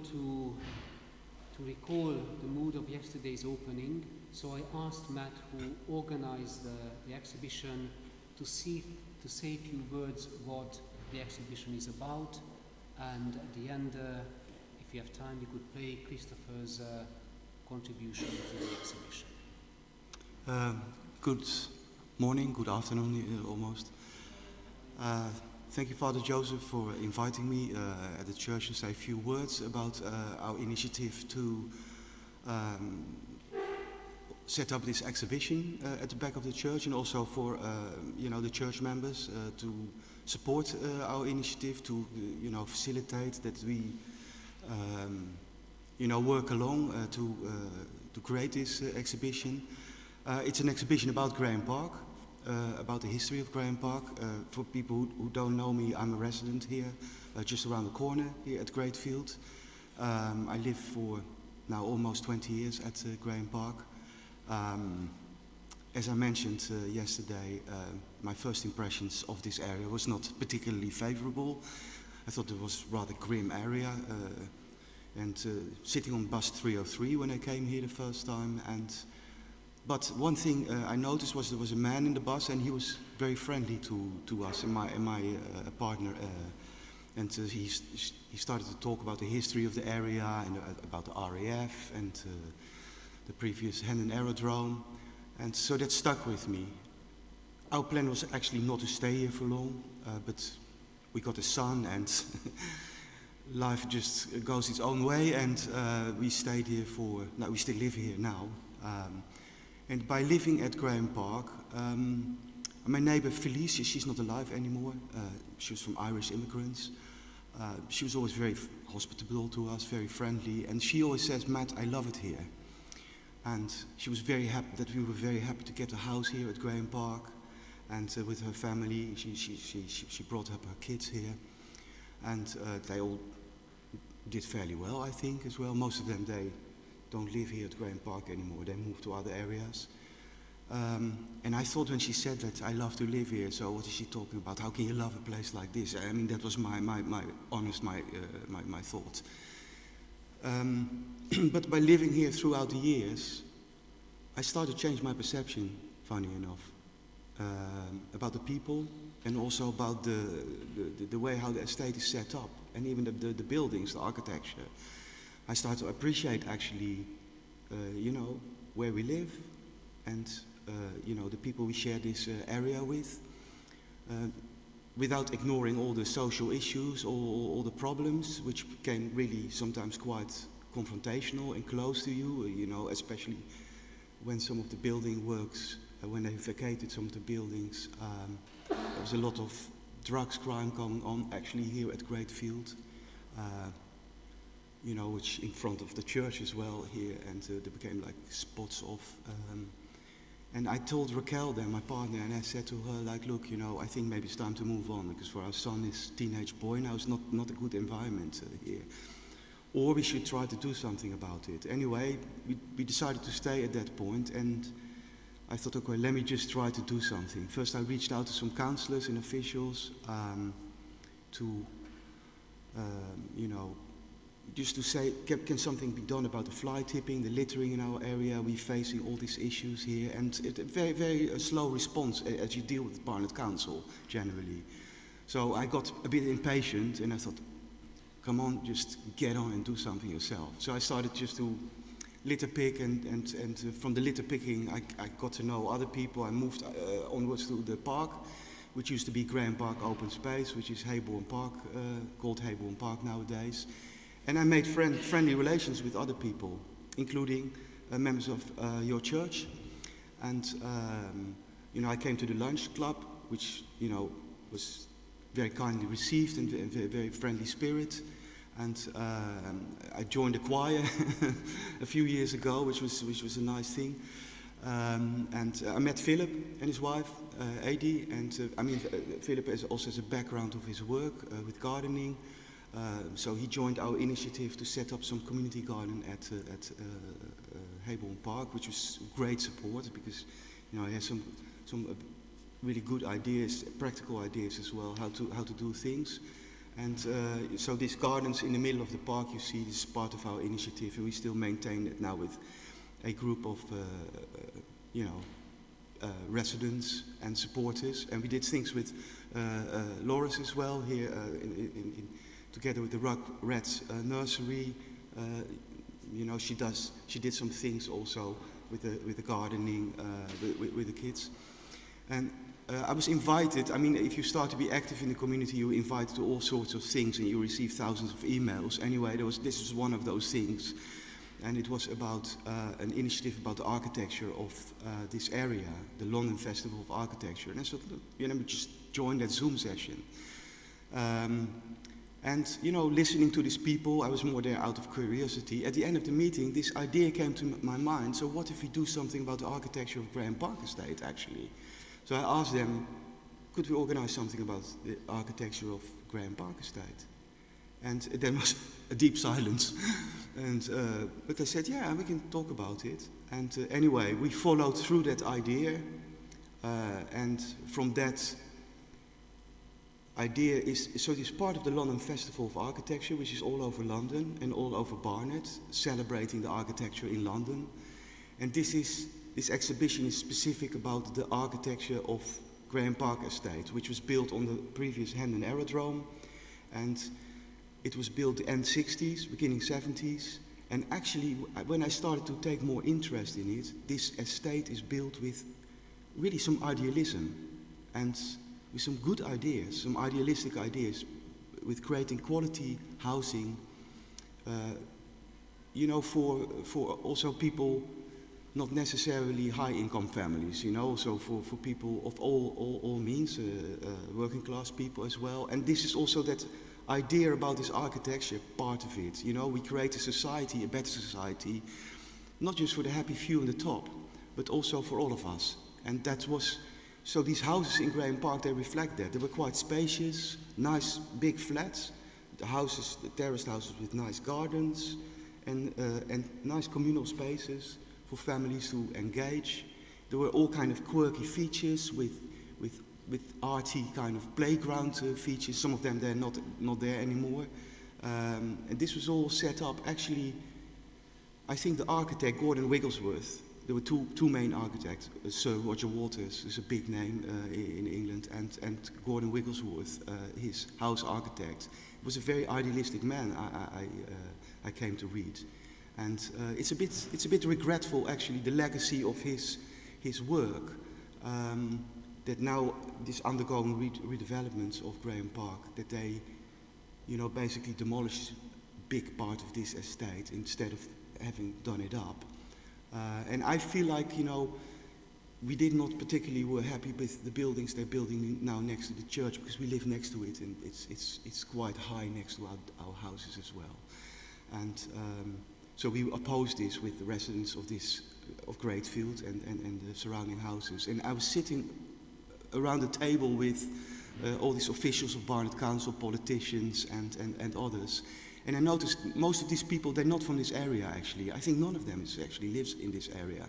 to recall the mood of yesterday's opening, so I asked Matt, who organized the exhibition, to say a few words what the exhibition is about, and at the end, if you have time, you could play Christopher's contribution to the exhibition. Good morning, good afternoon almost. Thank you, Father Joseph, for inviting me at the church to say a few words about our initiative to set up this exhibition at the back of the church, and also for the church members to support our initiative, to facilitate that we work along to create this exhibition. It's an exhibition about Grahame Park. About the history of Grahame Park. For people who don't know me, I'm a resident here, just around the corner here at Greatfield. I live for now almost 20 years at Grahame Park. As I mentioned yesterday, my first impressions of this area was not particularly favorable. I thought it was a rather grim area. And sitting on bus 303 when I came here the first time, but one thing I noticed was there was a man in the bus, and he was very friendly to us and my partner. And he started to talk about the history of the area and about the RAF and the previous Hendon Aerodrome. And so that stuck with me. Our plan was actually not to stay here for long, but we got a son, and life just goes its own way, and we stayed here we still live here now. And by living at Grahame Park, my neighbor Felicia, she's not alive anymore. She was from Irish immigrants. She was always very hospitable to us, very friendly. And she always says, "Matt, I love it here." And she was very happy that we were very happy to get a house here at Grahame Park. And with her family, she brought up her kids here. And they all did fairly well, I think, as well. Most of them, they don't live here at Grahame Park anymore. They moved to other areas. And I thought when she said that, I love to live here, so what is she talking about? How can you love a place like this? I mean, that was my thought. But by living here throughout the years, I started to change my perception, funny enough, about the people, and also about the way how the estate is set up, and even the buildings, the architecture. I started to appreciate actually, where we live, and the people we share this area with, without ignoring all the social issues, all the problems, which became really sometimes quite confrontational and close to you, especially when some of the building works, when they vacated some of the buildings, there was a lot of drugs crime going on actually here at Greatfield. Which in front of the church as well here, and there became like spots of. And I told Raquel then, my partner, and I said to her, like, look, I think maybe it's time to move on, because for our son, his teenage boy now, it's not a good environment here. Or we should try to do something about it. Anyway, we decided to stay at that point, and I thought, okay, let me just try to do something. First, I reached out to some councillors and officials just to say, can something be done about the fly tipping, the littering in our area? We're facing all these issues here, and a very, very slow response as you deal with Barnet Council generally. So I got a bit impatient, and I thought, come on, just get on and do something yourself. So I started just to litter pick, and from the litter picking, I got to know other people. I moved onwards to the park, which used to be Grahame Park Open Space, which is Hayborn Park, called Hayborn Park nowadays. And I made friendly relations with other people, including members of your church. And, I came to the lunch club, which, was very kindly received and very friendly spirit. And I joined a choir a few years ago, which was a nice thing. And I met Philip and his wife, Adi. And Philip also has a background of his work with gardening. So he joined our initiative to set up some community garden at Hayborn Park, which was great support, because he has some really good ideas, practical ideas as well, how to do things. And so these gardens in the middle of the park, you see, this is part of our initiative, and we still maintain it now with a group of, residents and supporters. And we did things with Loris as well here, together with the Rats Nursery. She did some things also with the gardening with the kids. And I was invited. I mean, if you start to be active in the community, you're invited to all sorts of things, and you receive thousands of emails. Anyway, this was one of those things, and it was about an initiative about the architecture of this area, the London Festival of Architecture. And I thought, look, we just joined that Zoom session. And listening to these people, I was more there out of curiosity. At the end of the meeting, this idea came to my mind. So what if we do something about the architecture of Grahame Park Estate, actually? So I asked them, could we organize something about the architecture of Grahame Park Estate? And there was a deep silence. But they said, yeah, we can talk about it. And anyway, we followed through that idea. And from that idea so it's part of the London Festival of Architecture, which is all over London and all over Barnet, celebrating the architecture in London. And this exhibition is specific about the architecture of Grahame Park Estate, which was built on the previous Hendon Aerodrome, and it was built end 60s, beginning 70s. And actually, when I started to take more interest in it, this estate is built with really some idealism and with some good ideas, some idealistic ideas, with creating quality housing, for also people, not necessarily high-income families, so for people of all means, working class people as well. And this is also that idea about this architecture, part of it. We create a society, a better society, not just for the happy few on the top, but also for all of us. And so these houses in Grahame Park, they reflect that. They were quite spacious, nice big flats, the terraced houses with nice gardens, and nice communal spaces for families to engage. There were all kind of quirky features with arty kind of playground features. Some of them they're not there anymore. And this was all set up. Actually, I think the architect Gordon Wigglesworth. There were two main architects. Sir Roger Waters is a big name in England, and Gordon Wigglesworth, his house architect, was a very idealistic man. I came to read. And it's a bit regretful, actually, the legacy of his work, that now this undergoing redevelopments of Grahame Park, that they, basically demolished a big part of this estate instead of having done it up. And I feel like, we did not particularly were happy with the buildings they're building now next to the church, because we live next to it, and it's quite high next to our houses as well. And so we opposed this with the residents of Greatfield and the surrounding houses. And I was sitting around the table with all these officials of Barnet Council, politicians and others. And I noticed most of these people, they're not from this area actually. I think none of them actually lives in this area.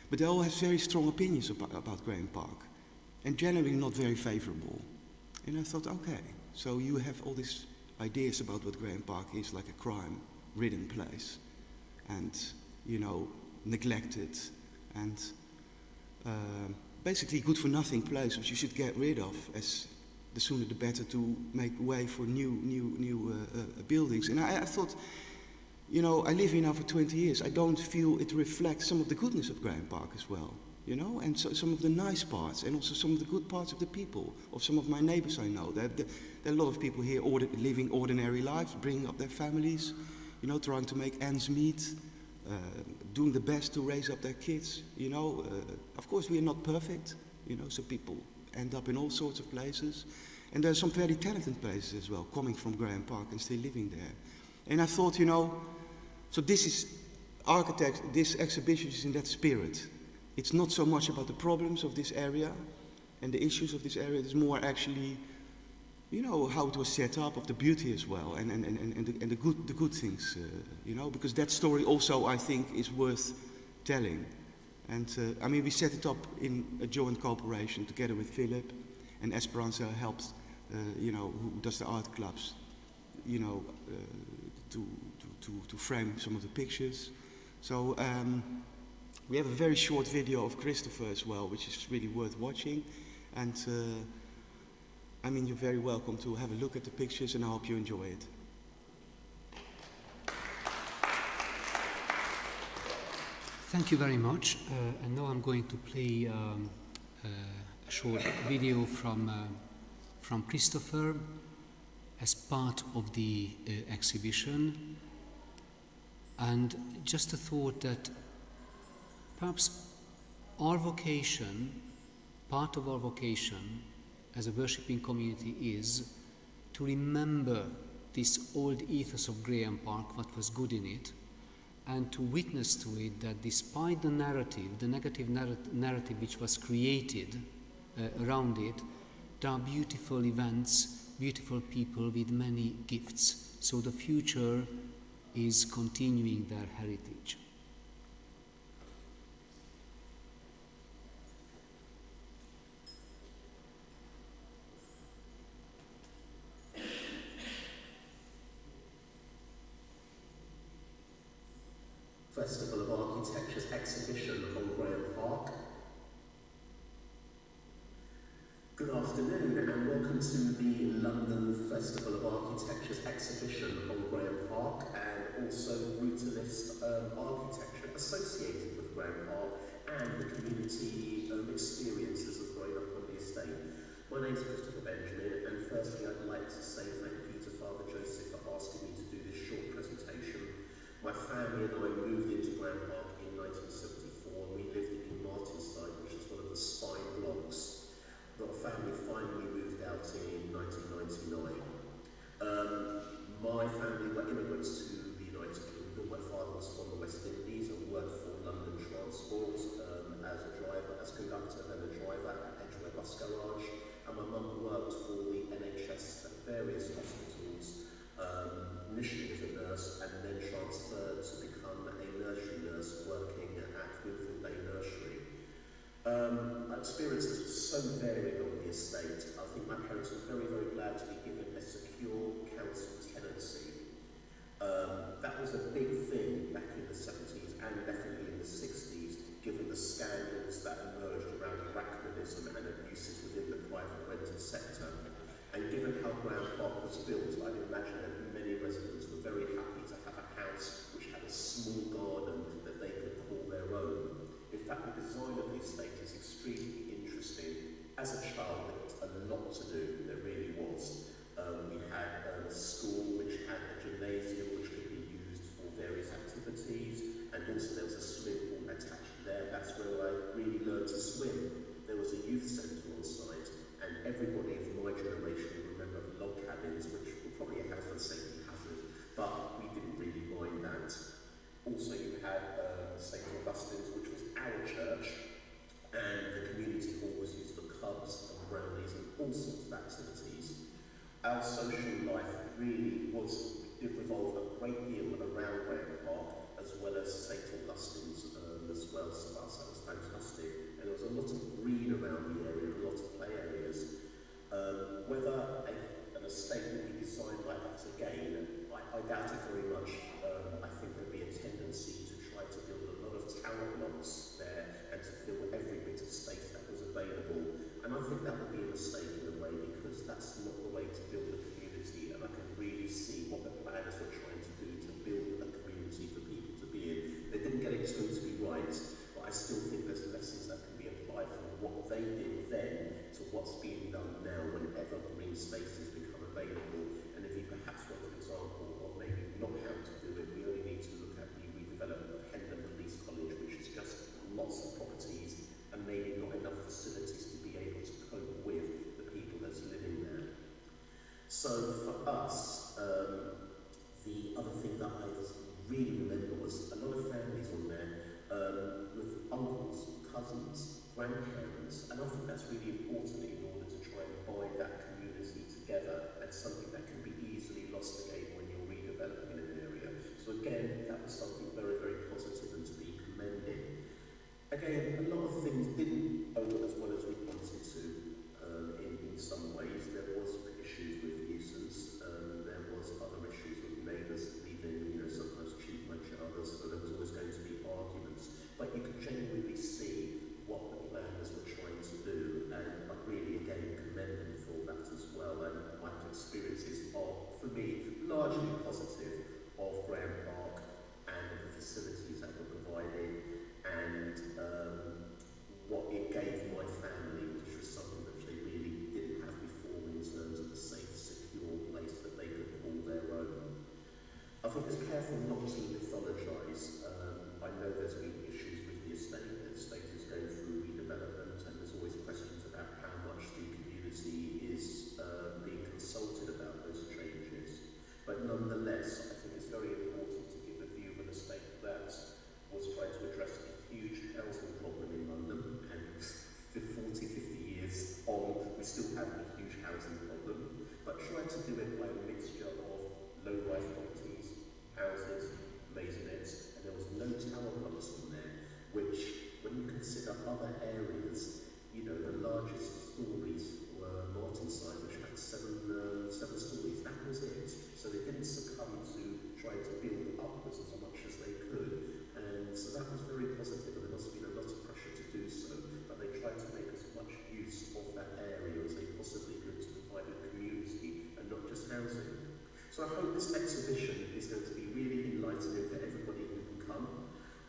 But they all have very strong opinions about Grahame Park, and generally not very favorable. And I thought, okay, so you have all these ideas about what Grahame Park is, like a crime-ridden place, and, neglected, and basically good-for-nothing place which you should get rid of, as the sooner the better, to make way for new buildings. And I thought, I live here now for 20 years. I don't feel it reflects some of the goodness of Grahame Park as well, and so, some of the nice parts, and also some of the good parts of the people, of some of my neighbors I know. There are a lot of people here living ordinary lives, bringing up their families, trying to make ends meet, doing the best to raise up their kids, Of course, we are not perfect, so people end up in all sorts of places. And there are some very talented places as well, coming from Grahame Park and still living there. And I thought, so this exhibition is in that spirit. It's not so much about the problems of this area and the issues of this area. It's more actually, how it was set up, of the beauty as well, and the good things, because that story also, I think, is worth telling. And we set it up in a joint cooperation together with Philip, and Esperanza helped, who does the art clubs, you know, to frame some of the pictures. So we have a very short video of Christopher as well, which is really worth watching. And I mean, you're very welcome to have a look at the pictures, and I hope you enjoy it. Thank you very much. And now I'm going to play a short video from Christopher as part of the exhibition. And just a thought that perhaps our vocation, part of our vocation as a worshipping community, is to remember this old ethos of Grahame Park, what was good in it, and to witness to it that despite the narrative, the negative narrative which was created around it, there are beautiful events, beautiful people with many gifts. So the future is continuing their heritage. Festival of Architecture's exhibition on Grahame Park. Good afternoon and welcome to the London Festival of Architecture's exhibition on Grahame Park, and also brutalist architecture associated with Grahame Park and the community experiences of growing up on the estate. My name is Christopher Benjamin, and firstly I'd like to say thank you to Father Joseph for asking me to do this short presentation. My family and I moved into Grahame Park in 1974, and we lived in Martinside, which is one of the spine blocks. Our family finally moved out in 1999. My family were immigrants to the United Kingdom. My father was from the West Indies and worked for London Transport as a driver, as conductor and a driver at Edgware Bus Garage. And my mum worked for the NHS at various hospitals, initially as a nurse, and then transferred to become a nursery nurse working at Beaufort Park Nursery. My experiences were so varied on the estate. I think my parents were very, very glad to be given a secure council tenancy. That was a big thing back in the 70s and definitely in the 60s, given the scandals that emerged around arachnonism and abuses within the private rented sector. And given how Grahame Park was built, I'd imagine that many residents were very happy to have a house which had a small garden that they could call their own. In fact, the design of the estate is extremely interesting. As a child, there was a lot to do, there really was. We had a school which had a gymnasium which could be used for various activities, and also there was a swimming pool attached there. That's where I really learned to swim. There was a youth centre on site, and everybody of my generation will remember log cabins, which were probably a health and safety hazard, but we didn't really mind that. Also, you had St. Augustine's, which was our church, and the community hall was used for clubs and brownies and all sorts of activities. Our social life really it revolved a great deal around Grahame Park, as well as St. Augustine's as well, so that was fantastic. And there was a lot of green around the area, a lot of play areas. Whether an estate will be designed like that again, I doubt it very much. I think there'd be a tendency to try to build a lot of tower blocks there and to fill every bit of space that was available. And I think that would be a mistake in a way, because that's not the way to build a community. And I can really see what the planners were trying to do to build a community for people to be in. They didn't get it totally right, but I still think there's lessons that can be applied from what they did then to what's being done now whenever green spaces become available. And if you perhaps want an example of maybe not how to do it, we only need to look at the redevelopment of Hendon Police College, which is just lots of properties and maybe not enough facilities to be able to cope with the people that's living there. So for us, the other thing that I really remember was a lot of families on there with uncles, cousins, grandparents, and I think that's really important in order to try and bind that community together, and something that can be easily lost again when you're redeveloping an area. So again, that was something very, very positive and to be commended. Again, a lot of things didn't go as well as we wanted to in some ways. There was issues with nuisance, there was other think it's careful not to mythologise. I know there's been issues with the estate. The estate is going through redevelopment, and there's always questions about how much the community is being consulted about those changes. But nonetheless, I think it's very important to give a view of an estate that was trying to address a huge housing problem in London, and 40, 50 years on, we still have a huge housing problem, but tried to do it by a mixture of low-rise properties, houses, maisonettes, and there was no tower blocks on there, which, when you consider other areas, you know, the largest stories were Martenside, which had seven stories. That was it. So they didn't succumb to trying to build upwards as much as they could. And so that was very positive, and there must have been a lot of pressure to do so. But they tried to make as much use of that area as they possibly could to provide a community and not just housing. So I hope this exhibition is going to be really enlightening for everybody who can come.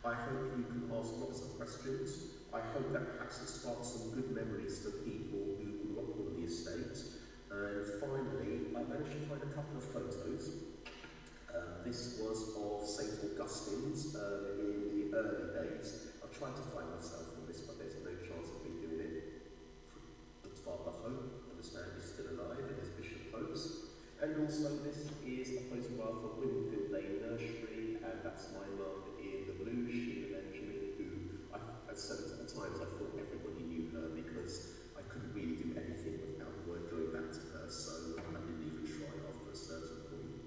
I hope you can ask lots of questions. I hope that perhaps it sparks some good memories for people who grew up on the estate. And finally, I managed to find a couple of photos. This was of St. Augustine's in the early days. I've tried to find myself on this, but there's no chance of me doing it. It's Father Hope, I understand he's still alive, and his Bishop Popes. And also this is a photograph of Winfield Lane Nursery, and that's my mum in the blue, Sheila Benjamin, who at certain times I thought everybody knew her because I couldn't really do anything without the word going back to her, so I didn't even try after a certain point.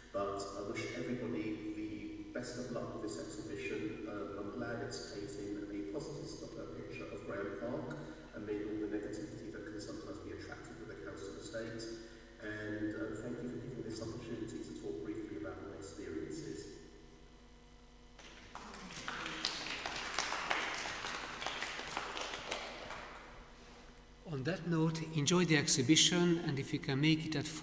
But I wish everybody the best of luck with this exhibition. I'm glad it's painting a positive picture of Grahame Park amid all the negativity that can sometimes be attracted with the council estate. And thank you for giving me this opportunity to talk briefly about my experiences. On that note, enjoy the exhibition, and if you can make it at